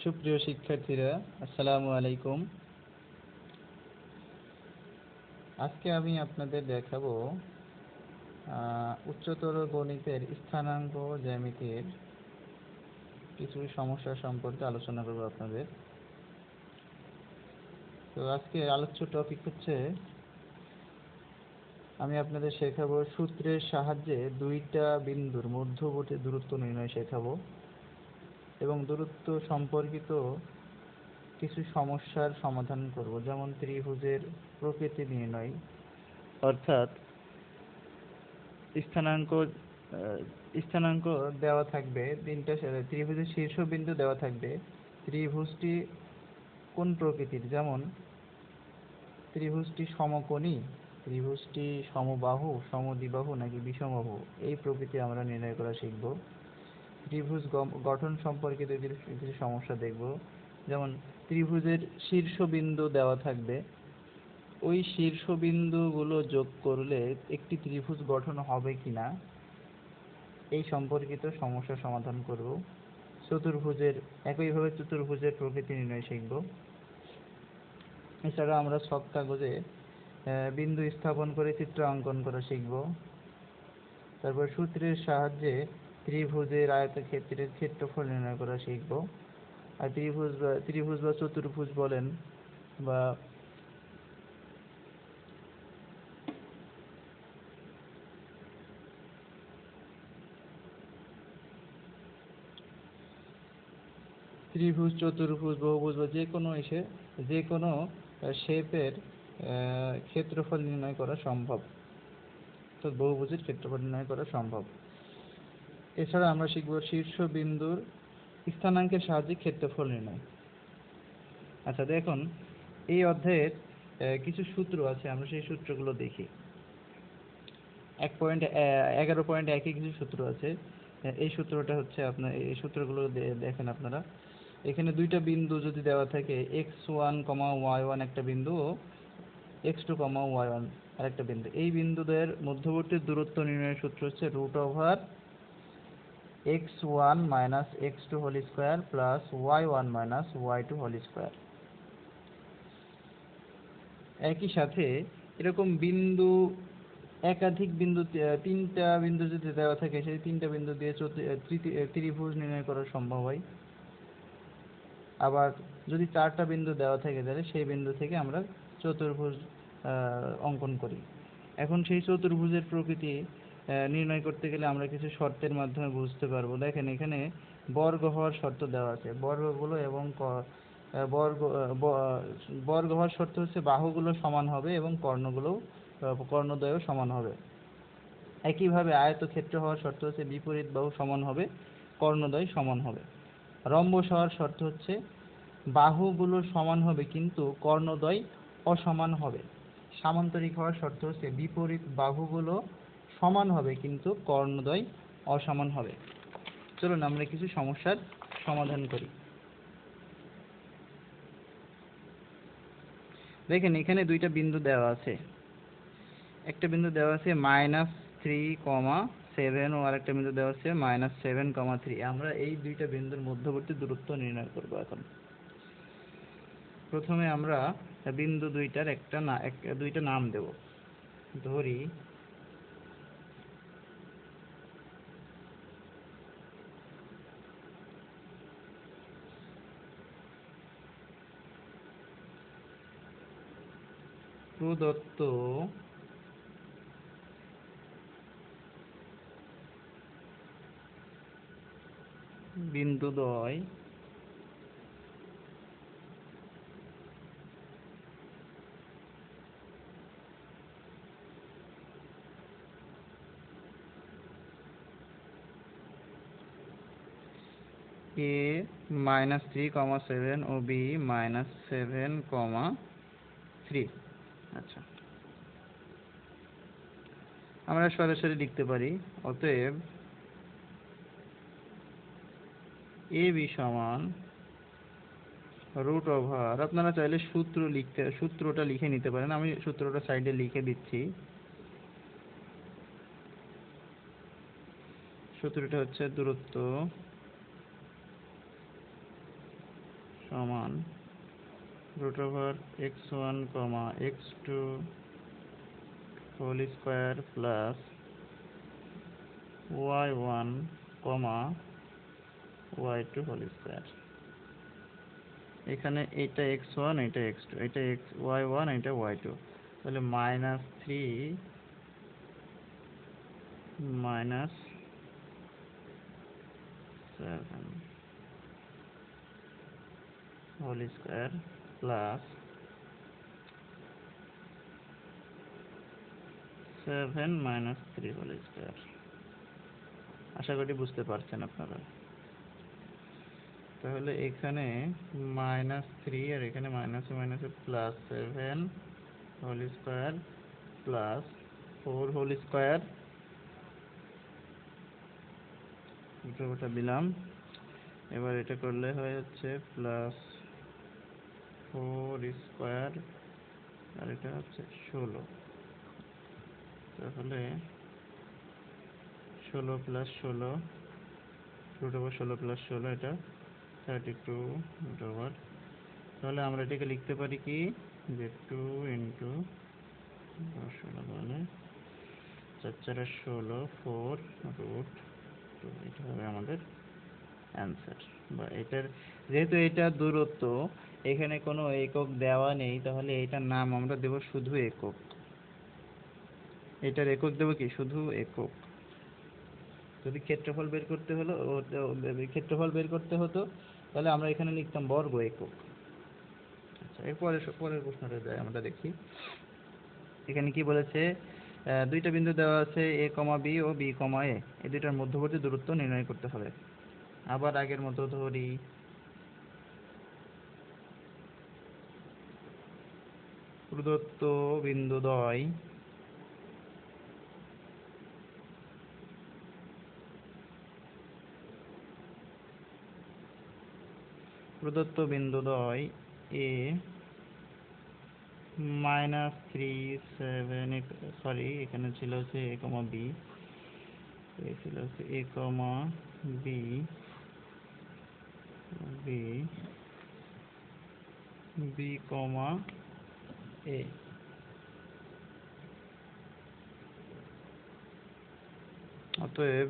সুপ্রিয় শিক্ষার্থীরা, আসসালামু আলাইকুম। আজকে আমি আপনাদের দেখাবো উচ্চতর গণিতের স্থানাঙ্ক জ্যামিতির কিছু সমস্যা সম্পর্কে আলোচনা করব আপনাদের। তো আজকে আলোচ্য টপিক হচ্ছে, আমি আপনাদের শেখাবো সূত্রের সাহায্যে দুইটা বিন্দুর মধ্যবর্তী দূরত্ব নির্ণয় শেখাবো এবং দূরত্ব সম্পর্কিত কিছু সমস্যার সমাধান করব, যেমন ত্রিভুজের প্রকৃতি নির্ণয়, অর্থাৎ স্থানাঙ্ক দেওয়া থাকবে তিনটা, ত্রিভুজের শীর্ষবিন্দু দেওয়া থাকবে, ত্রিভুজটি কোন প্রকৃতির, যেমন ত্রিভুজটি সমকোণী, ত্রিভুজটি সমবাহু, সমদ্বিবাহু নাকি বিষমবাহু, এই প্রকৃতি আমরা নির্ণয় করা শিখব। ত্রিভুজ গঠন সম্পর্কিত কিছু সমস্যা দেখব, যেমন ত্রিভুজের শীর্ষবিন্দু দেওয়া থাকবে, ওই শীর্ষবিন্দুগুলো যোগ করলে একটি ত্রিভুজ গঠন হবে কিনা এই সম্পর্কিত সমস্যা সমাধান করব। একইভাবে চতুর্ভুজের প্রকৃতি নির্ণয় শিখব। এছাড়া আমরা ছক কাগজে বিন্দু স্থাপন করে চিত্র অঙ্কন করা শিখব। তারপর সূত্রের সাহায্যে ত্রিভুজের আয়তক্ষেত্রের ক্ষেত্রফল নির্ণয় করা শিখব। আর ত্রিভুজ বা চতুর্ভুজ বলেন বা ত্রিভুজ, চতুর্ভুজ, বহুভুজ বা যে কোনো শেপের ক্ষেত্রফল নির্ণয় করা সম্ভব, তো বহুভুজের ক্ষেত্রফল নির্ণয় করা সম্ভব। এছাড়া আমরা শিখব শীর্ষবিন্দুর স্থানাঙ্কের সাহায্যে ক্ষেত্রফল নির্ণয়। আচ্ছা, দেখুন এই অধ্যায়ের কিছু সূত্র আছে, আমরা সেই সূত্রগুলো দেখি। 11.1 কিছু সূত্র আছে। এই সূত্রটা হচ্ছে এই সূত্রগুলো দেখেন আপনারা। এখানে দুইটা বিন্দু যদি দেওয়া থাকে, x1, y1 একটা বিন্দু ও x2, y1 আরেকটা বিন্দু, এই বিন্দুদের মধ্যবর্তী দূরত্ব নির্ণয়ের সূত্র হচ্ছে √x1 - x2 whole square plus y1 - y2 whole square. একই সাথে এরকম একাধিক বিন্দু, তিনটা বিন্দু যদি দেওয়া থাকে, সেই তিনটা বিন্দু দিয়ে ত্রিভুজ নির্ণয় করা সম্ভব হয়। আবার যদি চারটা বিন্দু দেওয়া থাকে, তাহলে সেই বিন্দু থেকে আমরা চতুর্ভুজ অঙ্কন করি। এখন সেই চতুর্ভুজের প্রকৃতি নির্ণয় করতে গেলে আমরা কিছু শর্তের মাধ্যমে বুঝতে পারবো। দেখেন, এখানে বর্গ হওয়ার শর্ত দেওয়া আছে, বর্গগুলো এবং বর্গ হওয়ার শর্ত হচ্ছে বাহুগুলো সমান হবে এবং কর্ণদ্বয়ও সমান হবে। একইভাবে আয়তক্ষেত্র হওয়ার শর্ত হচ্ছে বিপরীত বাহু সমান হবে, কর্ণদ্বয় সমান হবে। রম্বস হওয়ার শর্ত হচ্ছে বাহুগুলো সমান হবে কিন্তু কর্ণদ্বয় অসমান হবে। সামান্তরিক হওয়ার শর্ত হচ্ছে বিপরীত বাহুগুলো সমান হবে কিন্তু কর্ণদ্বয় অসমান হবে। চলুন আমরা কিছু সমস্যার সমাধান করি। দেখেন, এখানে দুইটা বিন্দু দেওয়া আছে, একটা বিন্দু দেওয়া আছে -3,7 ও আরেকটা বিন্দু দেওয়া আছে -7,3। আমরা এই দুইটা বিন্দুর মধ্যবর্তী দূরত্ব নির্ণয় করব। এখন প্রথমে আমরা বিন্দু দুইটার দুইটা নাম দেব। ধরি প্রদত্ত বিন্দুদ্বয় A -3,7 ও B -7,3। আচ্ছা, আমরা সরাসরি লিখতে পারি, অতএব AB সমান √, আপনারা চাইলে সূত্রটা লিখে নিতে পারেন, আমি সূত্রটা সাইডে লিখে দিচ্ছি। সূত্রটা হচ্ছে দূরত্ব সমান root over x1 comma x2 whole square plus y1 comma y2 whole square। এখানে এটা x1 এটা x2 এটা y1 এটা y2, তাহলে -3 minus 7 whole square plus 7 minus 3 whole square। আশা করি বুঝতে পারছেন আপনারা। তাহলে এখানে -3 আর এখানে মাইনাসে plus 7 whole square plus 4 whole square, এটা দিলাম। এবার এটা করলে হয়ে যাচ্ছে প্লাস 4 স্কয়ার আর এটা হচ্ছে 16। তাহলে 16 প্লাস 16 রুট ওভার 16 প্লাস 16 এটা 32 রুট ওভার। তাহলে আমরা এটাকে লিখতে পারি কি যে 2 ইন্টু 16 মানে 4 4 16 4 রুট 2, এটা হবে আমাদের অ্যান্সার। বা এটার যেহেতু এটা দূরত্ব, এখানে কোনো একক দেওয়া নেই, তাহলে এটার নাম আমরা দেব শুধু একক। এটার একক দেব কি শুধু একক। যদি ক্ষেত্রফল বের করতে হতো তাহলে আমরা এখানে লিখতাম বর্গ একক। আচ্ছা, এরপরে পরের প্রশ্নটা যাই, আমরা দেখি এখানে কি বলেছে। দুইটা বিন্দু দেওয়া আছে a, b O b, a, এই দুইটার মধ্যবর্তী দূরত্ব নির্ণয় করতে হবে। আবার আগের মতো ধরি প্রদত্ত বিন্দুদ্বয় a -3 7, এখানে ছিল হচ্ছে a, b, ছিল হচ্ছে a, b, b, b, a। অতএব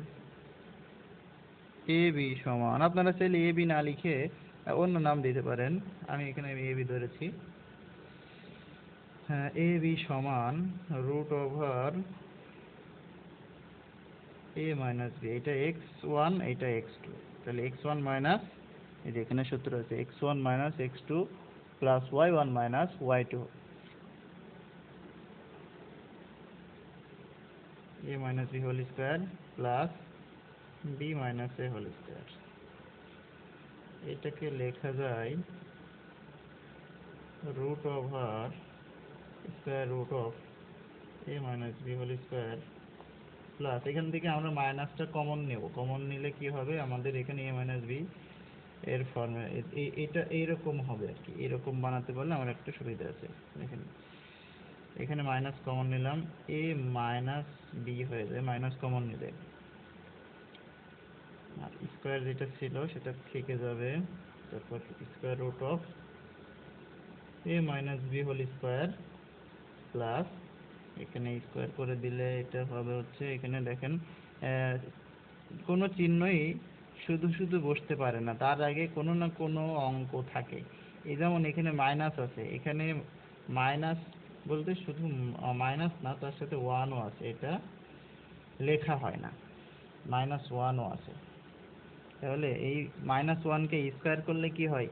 ab সমান, আপনারা চাইলে ab না লিখে অন্য নাম দিতে পারেন, আমি এখানে ab ধরেছি। হ্যাঁ, ab সমান root over a minus b, এটা x1 এটা x2, তাহলে x1 মাইনাস, এই যে এখানে সূত্র আছে x1 minus x2 plus y1 minus y2, a minus b whole square plus b minus a whole square. এটাকে লেখা যায় root over square root of a minus b whole square plus, এখান থেকে আমরা মাইনাসটা কমন নেব, কমন নিলে কি হবে আমাদের এখানে a মাইনাস b এর ফর্মে এটা এইরকম হবে আর কি, এরকম বানাতে পারলে আমার একটা সুবিধা আছে। এখানে মাইনাস কমন নিলাম, a মাইনাস b হয়ে যায় মাইনাস কমন নিলে, আর স্কয়ার যেটা ছিল সেটা থেকে যাবে, তারপর square root of a minus b whole square plus, এখানে স্কয়ার করে দিলে এটা হবে হচ্ছে, এখানে দেখেন কোনো চিহ্নই শুধু শুধু বসতে পারে না, তার আগে কোনো না কোনো অঙ্ক থাকে। এই যেমন এখানে মাইনাস আছে, এখানে মাইনাস বলতে শুধু মাইনাস না, তার সাথে ওয়ানও আছে, এটা লেখা হয় না, মাইনাস ওয়ানও আছে। তাহলে এই মাইনাস ওয়ানকে স্কোয়ার করলে কি হয়,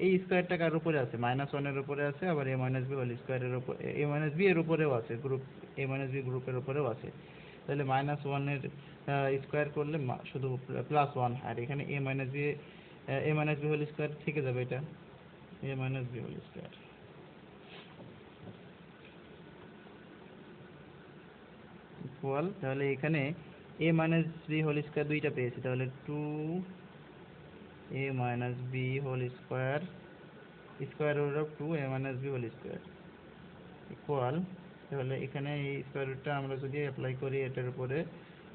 এই স্কোয়ারটা কার উপরে আছে, মাইনাস ওয়ানের উপরে আছে, আবার এ মাইনাস বি হোল স্কোয়ারের উপর, এ মাইনাস বি এর উপরেও আছে, গ্রুপ এ মাইনাস বি গ্রুপের উপরেও আছে। তাহলে মাইনাস ওয়ানের স্কোয়ার করলে শুধু প্লাস ওয়ান, আর এখানে A minus B whole square থেকে যাবে, এটা A minus B whole square equal, তাহলে এখানে A minus B whole square দুইটা পেয়েছি, তাহলে 2 A minus B whole square square root of 2 A minus B whole square equal, তাহলে এখানে এই স্কোয়ার রুটটা আমরা যদি অ্যাপ্লাই করি এটার উপরে,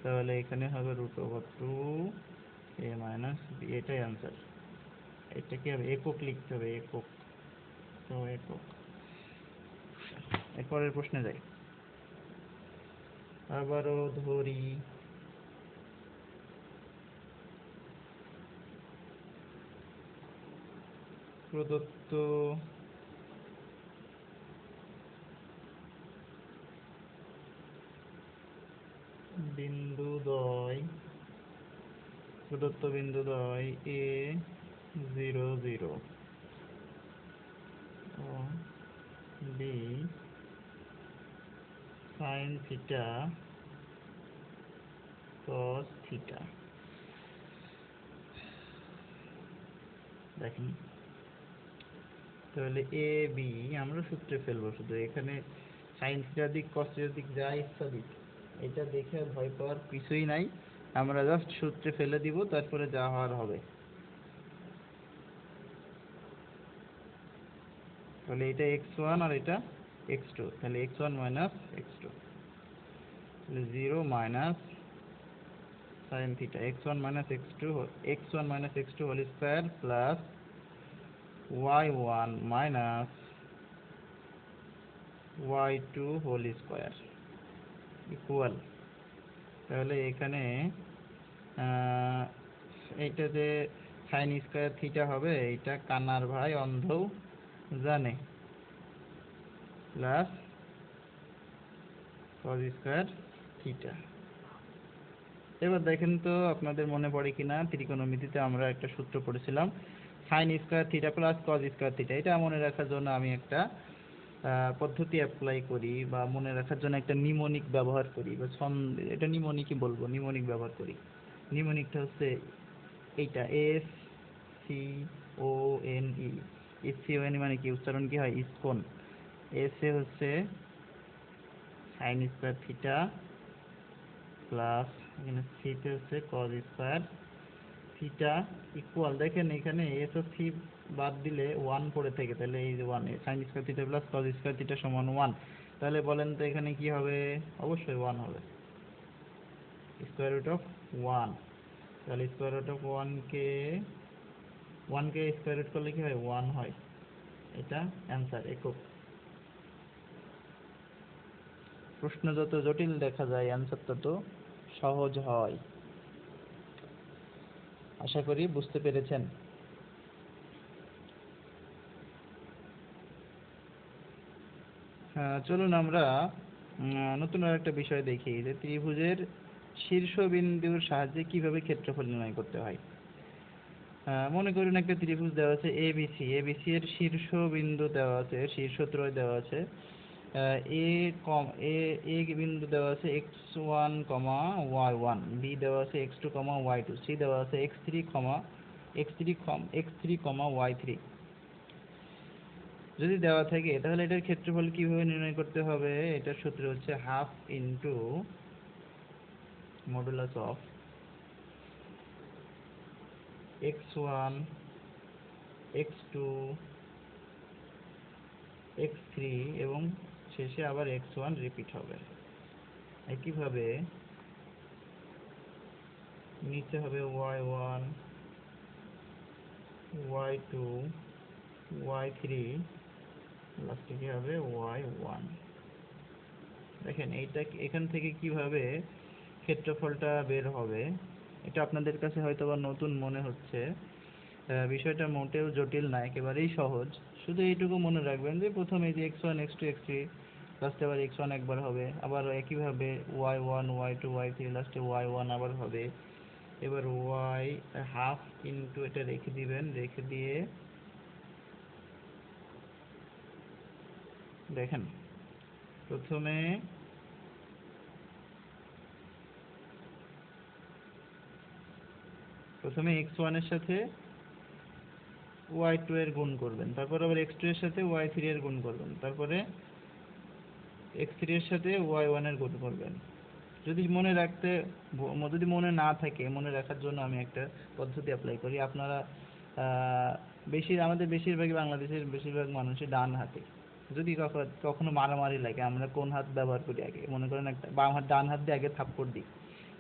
তাহলে এখানে হবে root over 2 A minus B, এটাই অ্যান্সার। এটা কি হবে, একক লিখতে হবে, একক। তো একক। এরপরের প্রশ্নে যাই। আবারও ধরি প্রদত্ত বিন্দুদ্বয় এ 0 0 ও B sine theta cos theta. দেখেন তাহলে এ বি আমরা সূত্রে ফেলবো, শুধু এখানে সাইন থিটার দিক কস থিটার দিক যা ইচ্ছা দিক, এটা দেখে ভয় পাওয়ার কিছুই নাই, আমরা জাস্ট সূত্রে ফেলে দিব, তারপরে যা হওয়ার হবে। তাহলে এটা x1 আর এটা x2, তাহলে x1 মাইনাস x2, তাহলে 0 minus sine theta x1 minus x2 whole square plus y1 minus y2 whole square equal. তাহলে এখানে এইটা যে সাইন স্কয়ার থিটা হবে, এটা কানার ভাই অন্ধও জানে, প্লাস কস স্কয়ার থিটা। এবার দেখেন তো আপনাদের মনে পড়ে কিনা, ত্রিকোণমিতিতে আমরা একটা সূত্র পড়েছিলাম, sign square theta plus cos square theta. এটা মনে রাখার জন্য আমি একটা পদ্ধতি অ্যাপ্লাই করি, বা মনে রাখার জন্য একটা নিমোনিক ব্যবহার করি, বা এটা নিমোনিকই বলবো, নিমোনিক ব্যবহার করি। নিমোনিকটা হচ্ছে এইটা, S C O N E. S C O N E মানে কি, উচ্চারণ কি হয়, ইসকোণ। এস এ হচ্ছে সাইন স্কয়ার থিটা প্লাস এখানে থিটা হচ্ছে কস স্কয়ার থিটা ইকুয়াল। দেখেন এখানে এস ও সি বাদ দিলে 1 পড়ে থাকে, তাহলে এই যে 1, sign square theta plus cos square theta সমান 1। তাহলে বলেন তো এখানে কি হবে, অবশ্যই 1 হবে, স্কয়ার রুট অফ 1। তাহলে স্কয়ার রুট অফ 1 কে স্কয়ার রুট করলে কি হয়, 1 হয়। এটা অ্যান্সার, একক। প্রশ্ন যত জটিল দেখা যায়, অ্যান্সার তত সহজ হয়। আশা করি বুঝতে পেরেছেন। চলুন আমরা নতুন আর একটা বিষয় দেখি, যে ত্রিভুজের শীর্ষবিন্দুর সাহায্যে কিভাবে ক্ষেত্রফল নির্ণয় করতে হয়। মনে করুন একটা ত্রিভুজ দেওয়া আছে এবিসি, এবিসি এর শীর্ষবিন্দু দেওয়া আছে, শীর্ষত্রয় দেওয়া আছে, এ কম এ এ বিন্দু দেওয়া আছে x1, y1, বি দেওয়া আছে x2, y2, সি দেওয়া আছে x3, y3। যদি দেওয়া থাকে তাহলে এটার ক্ষেত্রফল কিভাবে নির্ণয় করতে হবে। এটার সূত্র হচ্ছে half into modulus of x1, x2, x3 এবং শেষে আবার x1 রিপিট হবে। একইভাবে নিচে হবে y1, y2, y3, লাস্টে কি হবে y1। দেখেন এইটা এখান থেকে কিভাবে ক্ষেত্রফলটা বের হবে, এটা আপনাদের কাছে হয়তো বা নতুন মনে হচ্ছে। বিষয়টা মোটেও জটিল না, একেবারেই সহজ। শুধু এইটুকু মনে রাখবেন যে প্রথমে যে x1, x2, x3, লাস্টে আবার x1 একবার হবে, আবার একইভাবে y1, y2, y3, লাস্টে y1 আবার হবে। এবার y হাফ ইন্টু এটা রেখে দিবেন, রেখে দিয়ে দেখেন প্রথমে x1 এর সাথে y2 এর গুণ করবেন, তারপর আবার x2 এর সাথে y3 এর গুণ করবেন, তারপরে x3 এর সাথে y1 এর গুণ করবেন। যদি মনে না থাকে, মনে রাখার জন্য আমি একটা পদ্ধতি অ্যাপ্লাই করি। আপনারা আমাদের বেশিরভাগই বাংলাদেশের বেশিরভাগ মানুষই ডান হাতে। যদি কখনো মারামারি লাগে, আমরা কোন হাত ব্যবহার করি আগে, মনে করেন একটা ডান হাত দিয়ে আগে থাপ্পড় দিই।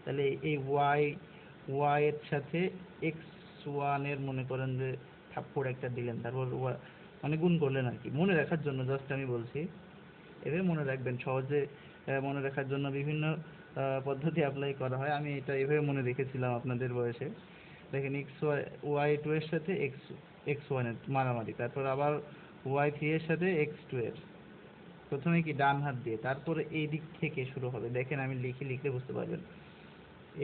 তাহলে এই y এর সাথে x1 এর মনে করেন যে থাপ্পড় একটা দিলেন, তারপর মানে গুণ করলেন আর কি, মনে রাখার জন্য জাস্ট আমি বলছি। এভাবে মনে রাখবেন সহজে। মনে রাখার জন্য বিভিন্ন পদ্ধতি অ্যাপ্লাই করা হয়, আমি এটা এভাবে মনে রেখেছিলাম আপনাদের বয়সে। দেখেন y2 এর সাথে x1 এর মারামারি, তারপর আবার y3 এর সাথে x2 এর, প্রথমে কি ডান হাত দিয়ে, তারপরে এই দিক থেকে শুরু হবে। দেখেন আমি লিখলে বুঝতে পারবেন।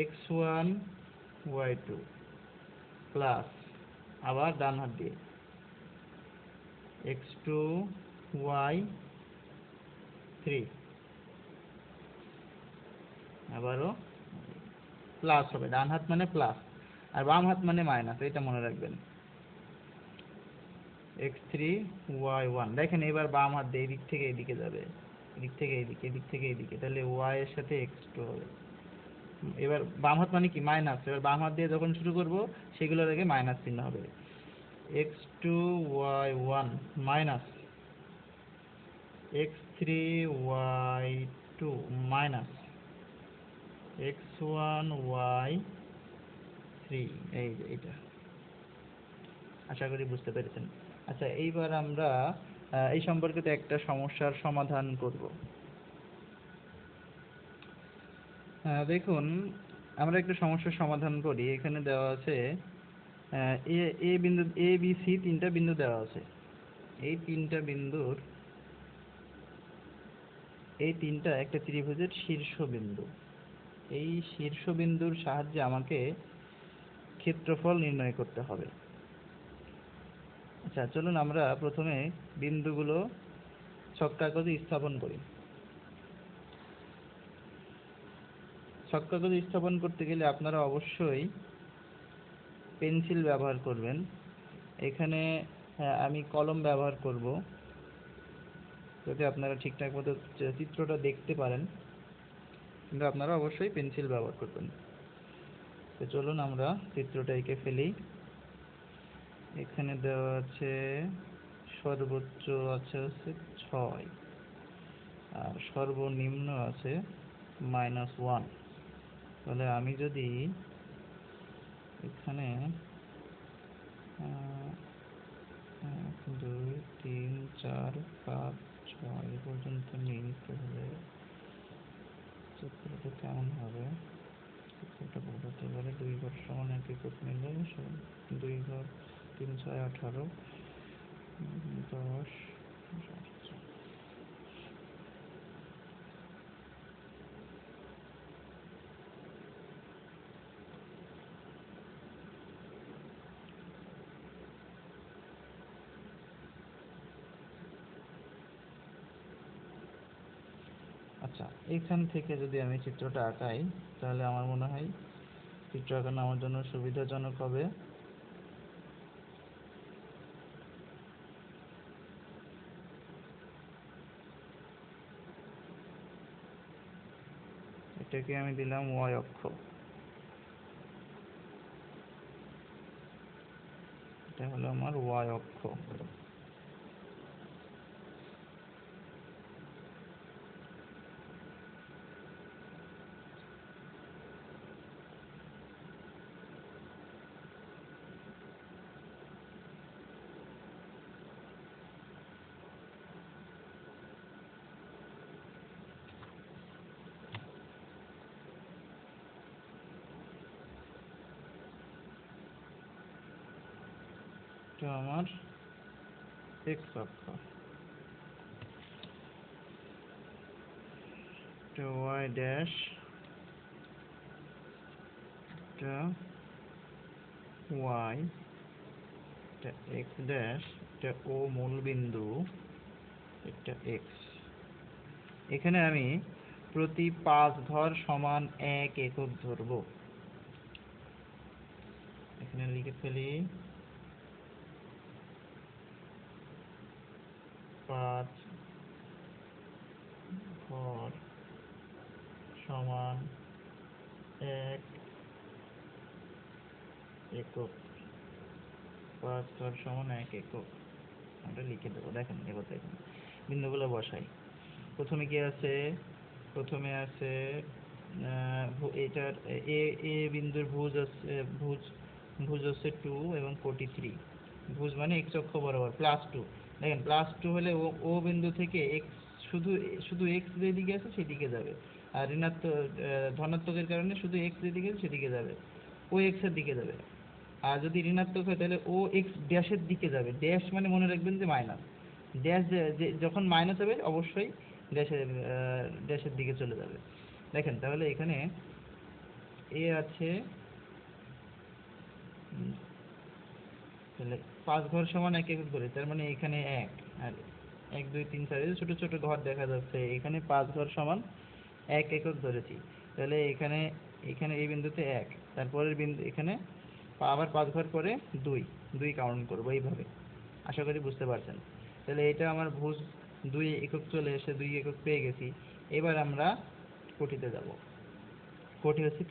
x1 y2 প্লাস আবার ডান হাত দিয়ে x2 y3, আবারও প্লাস হবে, ডান হাত মানে প্লাস আর বাম হাত মানে মাইনাস, এটা মনে রাখবেন। x3 y1, দেখেন এবার বাম হাত দিয়ে এদিক থেকে এদিকে যাবে, এদিক থেকে এদিকে, এদিক থেকে এদিকে, তাহলে y এর সাথে x2 হবে। এবার বাম হাত মানে কি মাইনাস, এবার বাম হাত দিয়ে যখন শুরু করব সেগুলোর আগে মাইনাস চিহ্ন হবে। x2 y1 minus x3 y2 minus x1 y3, এই যে এটা, আশা করি বুঝতে পেরেছেন। আচ্ছা, এইবার আমরা এই সম্পর্কিত একটা সমস্যার সমাধান করব। দেখুন, আমরা একটা সমস্যার সমাধান করি। এখানে দেওয়া আছে এ বিন্দু, এ বি সি তিনটা বিন্দু দেওয়া আছে। এই তিনটা একটা ত্রিভুজের শীর্ষবিন্দু। এই শীর্ষবিন্দুর সাহায্যে আমাকে ক্ষেত্রফল নির্ণয় করতে হবে। আচ্ছা, চলুন আমরা প্রথমে বিন্দুগুলো ছক কাগজে স্থাপন করি। ছক কাগজে স্থাপন করতে গেলে আপনারা অবশ্যই পেন্সিল ব্যবহার করবেন। এখানে আমি কলম ব্যবহার করব, যাতে আপনারা ঠিকঠাক মতো চিত্রটা দেখতে পারেন, কিন্তু আপনারা অবশ্যই পেন্সিল ব্যবহার করবেন। তো চলুন আমরা চিত্রটা এঁকে ফেলি। এখানে দেওয়া আছে সর্বোচ্চ আছে হচ্ছে 6 আর সর্বনিম্ন আছে -1। তাহলে আমি যদি এখানে 1 2 3 4 5 6 এই পর্যন্ত নিই, তাহলে চিত্রটা কেমন হবে? চিত্রটা বোঝাতে পারে 2 ঘর সমান 1 একক নিলে 2 ঘর 3 6 18 10। আচ্ছা, এখান থেকে যদি আমি চিত্রটা আঁকাই, তাহলে আমার মনে হয় চিত্র আঁকানো আমার জন্য সুবিধাজনক হবে। এটাকে আমি দিলাম y অক্ষ, এটা হলো আমার y অক্ষ। এটা আমার x অক্ষ, এটা y ড্যাশ, এটা y, এটা x ড্যাশ, এটা o মূল বিন্দু, এটা x। এখানে আমি প্রতি 5 ঘর সমান 1 একক ধরব। এখানে লিখে ফেলি 5 ঘর সমান 1 একক, 5 ঘর সমান 1 একক, আমরা লিখে দেবো। দেখেন এবার দেখেন বিন্দুগুলো বসাই। প্রথমে কি আছে? প্রথমে আছে এটার এ বিন্দুর ভুজ আছে, ভুজ হচ্ছে 2 এবং কোটি 3। ভুজ মানে এক্স অক্ষ বরাবর +2। দেখেন +2 হলে ও বিন্দু থেকে এক্স, শুধু শুধু এক্স যেদিকে আছে সেদিকে যাবে, আর ঋণাত্মক ধনাত্মকের কারণে শুধু এক্স যেদিকে আছে সেদিকে যাবে, ও এক্স এর দিকে যাবে। আর যদি ঋণাত্মক হয় তাহলে ও এক্স ড্যাশের দিকে যাবে। ড্যাশ মানে মনে রাখবেন যে মাইনাস, ড্যাশ যখন মাইনাস হবে অবশ্যই ড্যাশের দিকে চলে যাবে। দেখেন তাহলে এখানে এ আছে, তাহলে 5 ঘর সমান 1 একক করে, তার মানে এখানে 1 আর 1 2 3 4 এই ছোট ছোট ঘর দেখা যাচ্ছে, এখানে 5 ঘর সমান 1 একক ধরেছি। তাহলে এখানে এখানে এই বিন্দুতে 1, তারপরের বিন্দু এখানে আবার 5 ঘর পরে 2 2 কাউন্ট করব এইভাবে। আশা করি বুঝতে পারছেন। তাহলে এটা আমার ভুজ 2 একক চলে এসে 2 একক পেয়ে গেছি। এবার আমরা কোটিতে যাব। কোটি হচ্ছে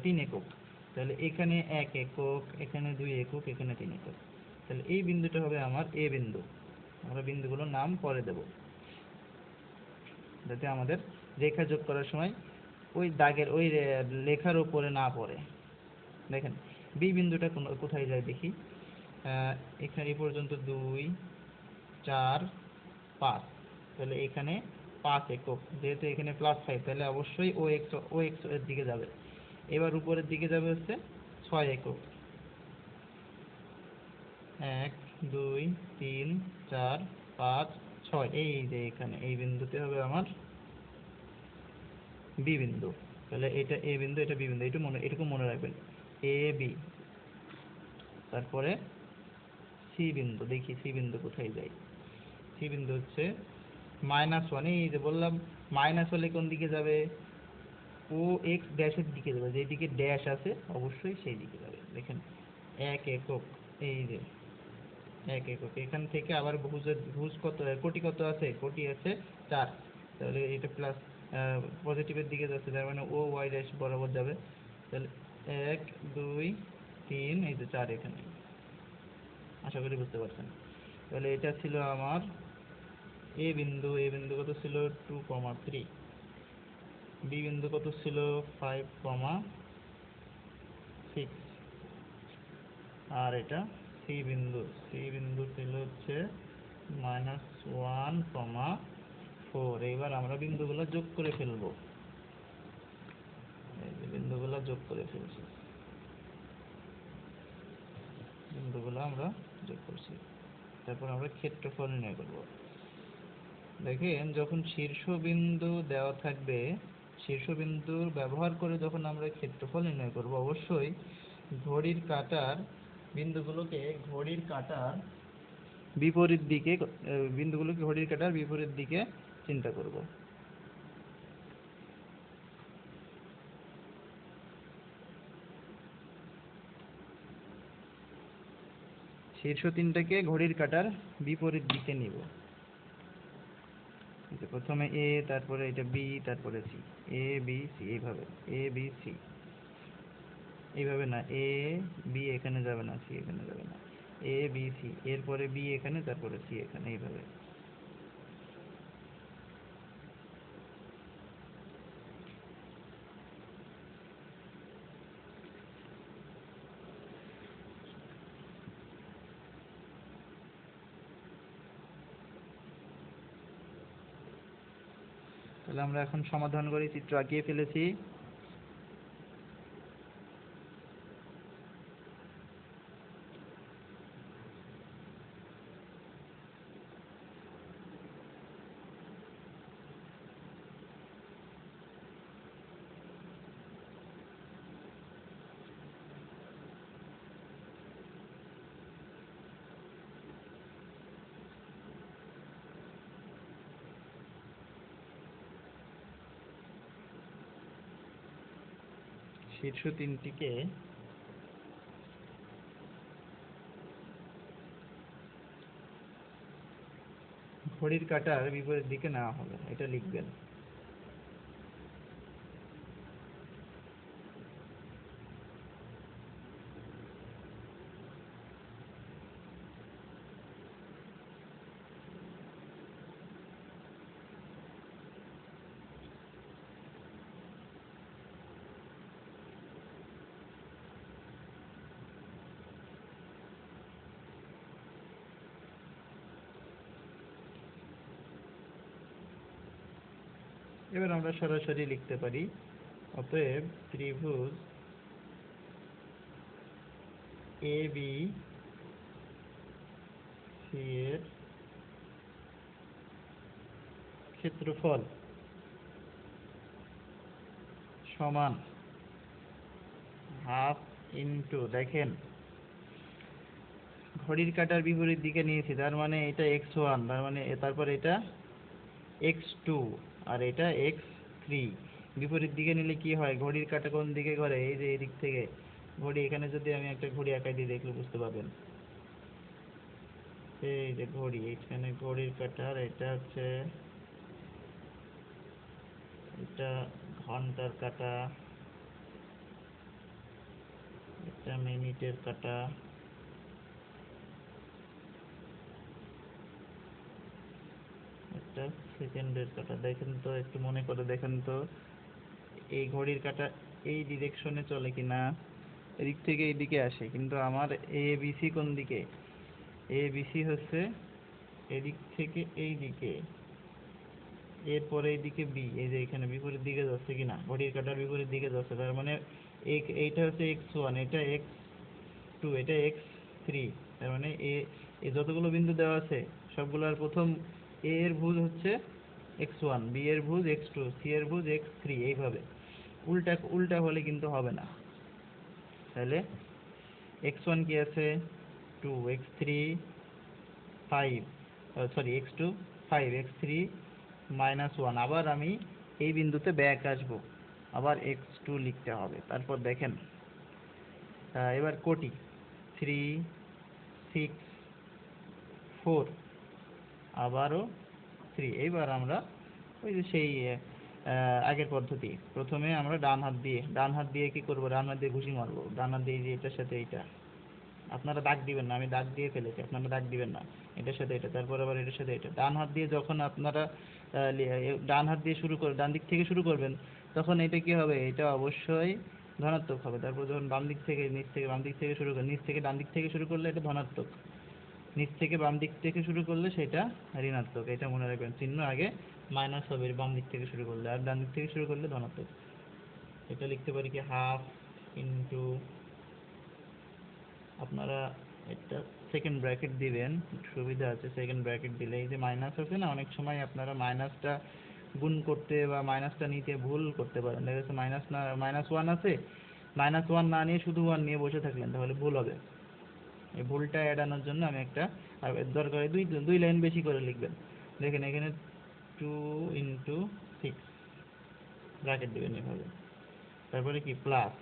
3 একক। তাহলে এখানে 1 একক, এখানে 2 একক, এখানে 3 একক। তাহলে এই বিন্দুটা হবে আমার এ বিন্দু। আমরা বিন্দুগুলোর নাম পরে দেব, যাতে আমাদের রেখা যোগ করার সময় ওই দাগের ওই লেখার উপরে না পড়ে। দেখেন বি বিন্দুটা কোথায় যায় দেখি। এখানে এই পর্যন্ত 2 4 5, তাহলে এখানে 5 একক, যেহেতু এখানে +5 তাহলে অবশ্যই ও এক্স এর দিকে যাবে। এবার উপরের দিকে যাবে হচ্ছে 6 একক, 1 2 3 4 5 6, এই যে এখানে এই বিন্দুতে হবে আমার বি বিন্দু। তাহলে এটা এ বিন্দু, এটা বি বিন্দু, এটুকু মনে রাখবেন, এ বি। তারপরে সি বিন্দু, দেখি সি বিন্দু কোথায় যায়। সি বিন্দু হচ্ছে -1, এই যে বললাম মাইনাস হলে কোন দিকে যাবে, ও এক্স ড্যাশের দিকে যাবে, যেদিকে ড্যাশ আছে অবশ্যই সেই দিকে যাবে। দেখেন 1 একক, এই যে 1 একক, এখান থেকে আবার ভুজ কত, কোটি কত আছে, কোটি আছে 4, তাহলে এটা প্লাস পজিটিভের দিকে যাচ্ছে, তার মানে ও ওয়াই ড্যাশ বরাবর যাবে। তাহলে 1 2 3, এই যে 4 এখানে। আশা করি বুঝতে পারছেন। তাহলে এটা ছিল আমার এ বিন্দু। এ বিন্দু কত ছিল 2,3, বি বিন্দু কত ছিল 5,6, আর এটা সি বিন্দু। সি বিন্দু ছিল হচ্ছে -1,4। এইবার আমরা বিন্দুগুলো যোগ করে ফেলবো। এই যে বিন্দুগুলো যোগ করে ফেলছি, বিন্দুগুলো আমরা যোগ করছি। তারপর আমরা ক্ষেত্রফল নির্ণয় করব। দেখেন যখন শীর্ষবিন্দু দেওয়া থাকবে, শীর্ষবিন্দু ব্যবহার করে যখন আমরা ক্ষেত্রফল নির্ণয় করব, অবশ্যই ঘড়ির কাঁটার বিন্দুগুলোকে ঘড়ির কাঁটার বিপরীত দিকে, বিন্দুগুলোকে ঘড়ির কাঁটার বিপরীত দিকে চিন্তা করব। শীর্ষ তিনটাকে ঘড়ির কাঁটার বিপরীত দিকে নিব। প্রথমে এ, তারপরে এটা বি, তারপরে সি, এ বি সি, এইভাবে এ বি সি। এইভাবে না, এ বি এখানে যাবে না, সি এখানে যাবে না, এ বি সি, এরপরে বি এখানে, তারপরে সি এখানে, এইভাবে। তাহলে আমরা এখন সমাধান করি, চিত্র আঁকিয়ে ফেলেছি। শীর্ষ তিনটিকে ঘড়ির কাঁটার বিপরীত দিকে নেওয়া হবে, এটা লিখবেন। এবার আমরা সরাসরি লিখতে পারি, অতএব ত্রিভুজ এ বি সি এর ক্ষেত্রফল সমান হাফ ইন্টু, দেখেন ঘড়ির কাঁটার বিপরীত দিকে নিয়েছি, তার মানে এটা x1, তার মানে তারপর এটা x2, আর এটা x3। বিপরীত দিকে নিলে কি হয়, ঘড়ির কাঁটা কোন দিকে ঘোরে, এই যে এদিক থেকে ঘড়ি, এখানে যদি আমি একটা ঘড়ি আঁকাই দিয়ে দেখলে বুঝতে পারবেন। এই যে ঘড়ি, এখানে ঘড়ির কাঁটার এটা হচ্ছে, এটা ঘন্টার কাঁটা, এটা মিনিটের কাঁটা, এটা সেকেন্ডের কাঁটা। দেখেন তো, একটু মনে করে দেখেন তো, এই ঘড়ির কাঁটা এই ডিরেকশনে চলে কিনা, এদিক থেকে এইদিকে আসে, কিন্তু আমার এ বি সি কোন দিকে, এ বি সি হচ্ছে এদিক থেকে এই দিকে, এরপরে এইদিকে বি, এই যে এখানে বিপরীত দিকে যাচ্ছে কিনা, ঘড়ির কাঁটার বিপরীত দিকে যাচ্ছে, তার মানে এইটা হচ্ছে x1, এটা x2, এটা x3। তার মানে এ যতগুলো বিন্দু দেওয়া আছে সবগুলোর প্রথম এ এর ভুজ হচ্ছে x1, বি এর ভুজ x2, সি এর ভুজ x3, এইভাবে। উল্টা উল্টা হলে কিন্তু হবে না। তাহলে x1 কি আছে 2, x3 5, সরি x2 5, x3 -1। আবার আমি এই বিন্দুতে ব্যাক আসবো, আবার x2 লিখতে হবে। তারপর দেখেন, এবার কোটি 3 6 4, আবারও 3। এইবার আমরা ওই যে সেই আগের পদ্ধতি, প্রথমে আমরা ডান হাত দিয়ে কি করব, ডান হাত দিয়ে ঘুষি মারবো, ডান হাত দিয়ে যে এটার সাথে এইটা, আপনারা দাগ দিবেন না, আমি দাগ দিয়ে ফেলেছি, আপনারা দাগ দিবেন না, এটার সাথে এটা, তারপর আবার এটার সাথে এটা। ডান হাত দিয়ে যখন আপনারা ডান হাত দিয়ে শুরু করে ডান দিক থেকে শুরু করবেন, তখন এটা কি হবে, এটা অবশ্যই ধনাত্মক হবে। তারপর যখন বাম দিক থেকে নিচ থেকে বাম দিক থেকে শুরু করে, নিচ থেকে ডান দিক থেকে শুরু করলে এটা ধনাত্মক, নিচ থেকে বাম দিক থেকে শুরু করলে সেটা ঋণাত্মক। এটা মনে রাখবেন, চিহ্ন আগে মাইনাস হবে বাম দিক থেকে শুরু করলে, আর ডান দিক থেকে শুরু করলে ধনাত্মক। এটা লিখতে পারি কি হাফ ইন্টু, আপনারা একটা সেকেন্ড ব্র্যাকেট দিবেন, সুবিধা আছে সেকেন্ড ব্র্যাকেট দিলে। এই যে মাইনাস আছে না, অনেক সময় আপনারা মাইনাসটা গুণ করতে বা মাইনাসটা নিতে ভুল করতে পারেন। দেখা যাচ্ছে -1 আছে, -1 না নিয়ে শুধু 1 নিয়ে বসে থাকলেন, তাহলে ভুল হবে। এই ভুলটা এড়ানোর জন্য আমি একটা, আর দরকার দুই লাইন বেশি করে লিখবেন। দেখেন এখানে 2 × 6 ব্র্যাকেট দিবেন এভাবে, তারপরে কি প্লাস,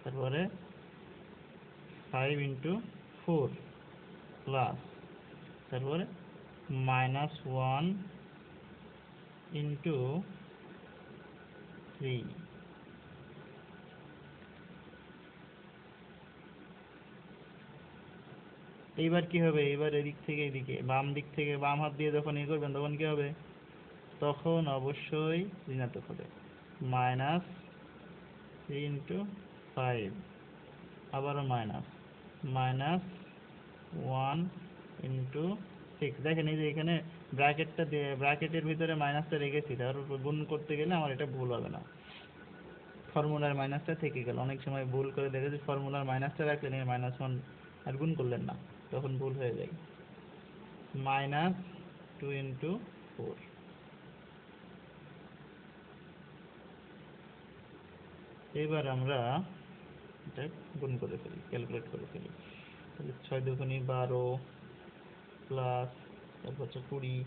তারপরে 5 × 4 প্লাস, তারপরে -1 × 3। এইবার কি হবে, এইবার এদিক থেকে এদিকে, বাম দিক থেকে বাম হাত দিয়ে যখন ইয়ে করবেন, তখন কি হবে, তখন অবশ্যই ঋণাত্মক হবে। -3 × 5, আবারও -1 × 6। দেখেন এই যে এখানে ব্র্যাকেটটা দিয়ে, ব্র্যাকেটের ভিতরে মাইনাসটা রেখেছি, তারপর গুণ করতে গেলে আমার এটা ভুল হবে না, ফর্মুলার মাইনাসটা থেকে গেল। অনেক সময় ভুল করে দেখেছি, ফর্মুলার মাইনাসটা রাখলেন, এর -1 আর গুণ করলেন না, তখন ভুল হয়ে যায়। -2 × 4। এবার আমরা এটা গুণ করে ফেলি, ক্যালকুলেট করে ফেলি। তাহলে 6 × 2 = 12 প্লাস, তারপর হচ্ছে 20,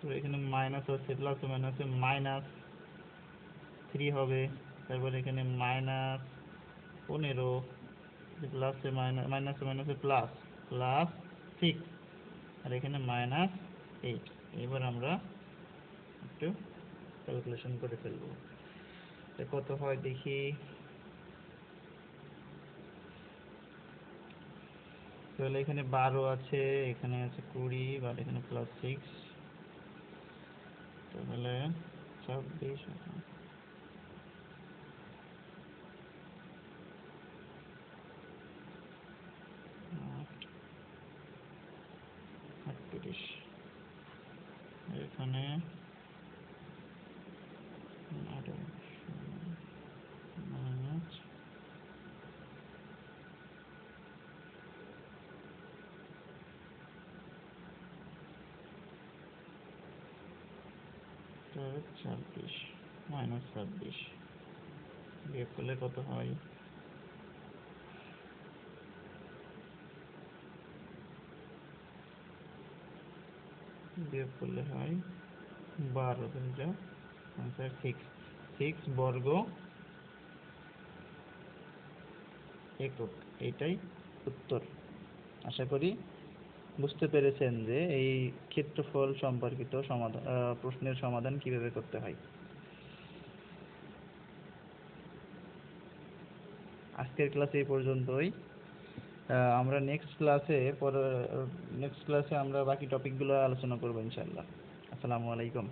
তো এখানে মাইনাস আছে, প্লাস মাইনাসে -3 হবে। তারপর এখানে -15, প্লাসে মাইনাসে মাইনাসে প্লাস, +6, আর এখানে -8। এবার আমরা একটু ক্যালকুলেশন করে ফেলবো, এটা কত হয় দেখি। তাহলে এখানে 12 আছে, এখানে আছে 20, আর এখানে +6, তাহলে 26, 38, এখানে 26 মাইনাস 26 বিয়োগ করলে কত হয়? বিয়োগ করলে হয় 12, যা আনসার 6 বর্গ একক। এটাই উত্তর। আশা করি বুঝতে পেরেছেন যে এই ক্ষেত্রফল সম্পর্কিত সমাধান প্রশ্নের সমাধান কিভাবে করতে হয়। আজকের ক্লাস এই পর্যন্তই। আমরা নেক্সট ক্লাসে আমরা বাকি টপিকগুলো আলোচনা করব ইনশাআল্লাহ। আসসালামু আলাইকুম।